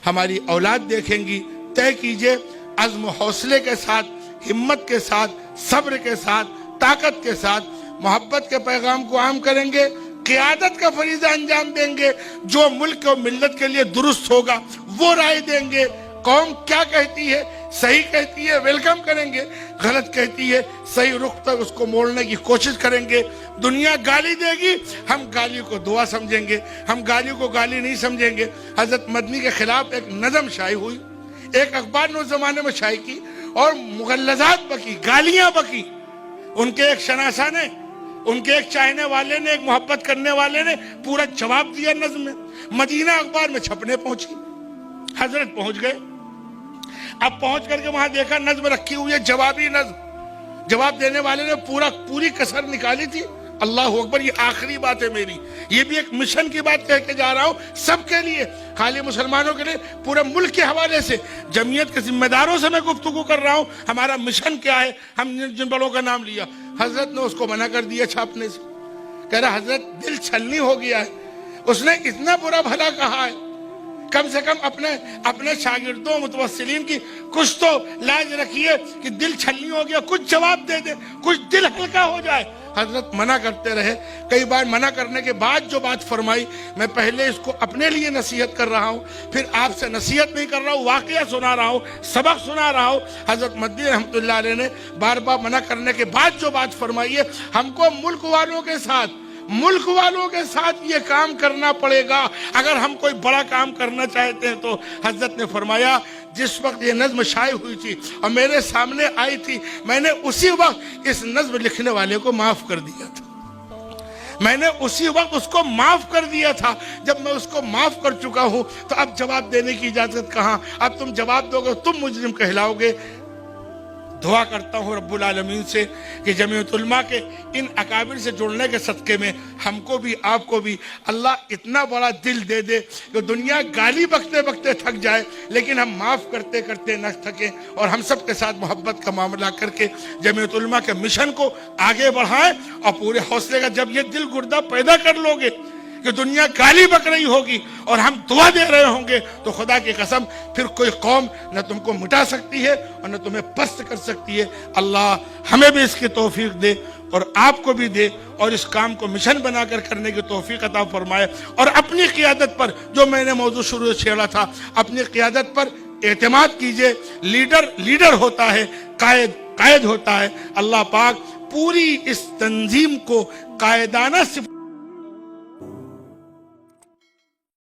हमारी औलाद देखेंगी। तय कीजिए अज़्म हौसले के साथ, हिम्मत के साथ, सब्र के साथ, ताकत के साथ मोहब्बत के पैगाम को आम करेंगे, क़ियादत का फरीज़ा अंजाम देंगे। जो मुल्क और मिल्लत के लिए दुरुस्त होगा वो राय देंगे। कौम क्या कहती है, सही कहती है, वेलकम करेंगे। गलत कहती है, सही रुख तक उसको मोड़ने की कोशिश करेंगे। दुनिया गाली देगी, हम गाली को दुआ समझेंगे, हम गाली को गाली नहीं समझेंगे। हजरत मदनी के खिलाफ एक नज़म शाये हुई, एक अखबार ने उस जमाने में शाये की और मुगल्लज़ात बकी, गालियां बकी। उनके एक शनासा ने, उनके एक चाहने वाले ने, एक मोहब्बत करने वाले ने पूरा जवाब दिया नज़्म में। मदीना अखबार में छपने पहुंची, हजरत पहुंच गए। अब पहुंच करके वहां देखा नज़्म रखी हुई है, जवाबी नज़्म। जवाब देने वाले ने पूरी कसर निकाली थी। अल्लाह अकबर, ये आखिरी बात है मेरी, ये भी एक मिशन की बात कह के जा रहा हूँ सबके लिए, खाली मुसलमानों के लिए, पूरे मुल्क के हवाले से, जमीयत के जिम्मेदारों से मैं गुफ्तगू कर रहा हूँ। हमारा मिशन क्या है, हम जिन बड़ों का नाम लिया। हजरत ने उसको मना कर दिया छापने से। कह रहा हजरत दिल छलनी हो गया है, उसने इतना बुरा भला कहा है, कम से कम अपने शागिर्दों मुतवस्सिलीन की कुछ तो लाज रखिए कि दिल छलनी हो गया, कुछ जवाब दे दे, कुछ दिल हल्का हो जाए। हजरत मना करते रहे। कई बार मना करने के बाद जो बात फरमाई, मैं पहले इसको अपने लिए नसीहत कर रहा हूँ, फिर आपसे नसीहत नहीं कर रहा हूँ, वाकया सुना रहा हूँ, सबक सुना रहा हूँ। हजरत मदनी रहमतुल्लाह अलैह ने बार बार मना करने के बाद जो बात फरमाई है, हमको मुल्क वालों के साथ ये काम करना पड़ेगा अगर हम कोई बड़ा काम करना चाहते हैं। तो हजरत ने फरमाया, जिस वक्त ये नज़्म शाये हुई थी और मेरे सामने आई थी, मैंने उसी वक्त इस नज़्म लिखने वाले को माफ कर दिया था। मैंने उसी वक्त उसको माफ कर दिया था। जब मैं उसको माफ कर चुका हूं तो अब जवाब देने की इजाजत कहां? अब तुम जवाब दोगे तुम मुजरिम कहलाओगे। दुआ करता हूँ रब्बुल आलमीन से कि जमीयत उलमा के इन अकाबिर से जुड़ने के सदक़े में हमको भी आपको भी अल्लाह इतना बड़ा दिल दे दे कि दुनिया गाली बकते बकते थक जाए, लेकिन हम माफ़ करते करते न थकें और हम सब के साथ मोहब्बत का मामला करके जमीयत उलमा के मिशन को आगे बढ़ाएं। और पूरे हौसले का जब ये दिल गुर्दा पैदा कर लोगे कि दुनिया गाली बक रही होगी और हम दुआ दे रहे होंगे, तो खुदा की कसम फिर कोई कौम न तुमको मिटा सकती है और न तुम्हें पस्त कर सकती है। अल्लाह हमें भी इसकी तौफीक दे और आपको भी दे और इस काम को मिशन बनाकर करने की तौफीक अता फरमाए। और अपनी क़ियादत पर, जो मैंने मौजू शुरू से छेड़ा था, अपनी क़ियादत पर एतमाद कीजिए। लीडर होता है, कायद होता है। अल्लाह पाक पूरी इस तंजीम को कायदाना सिफारिश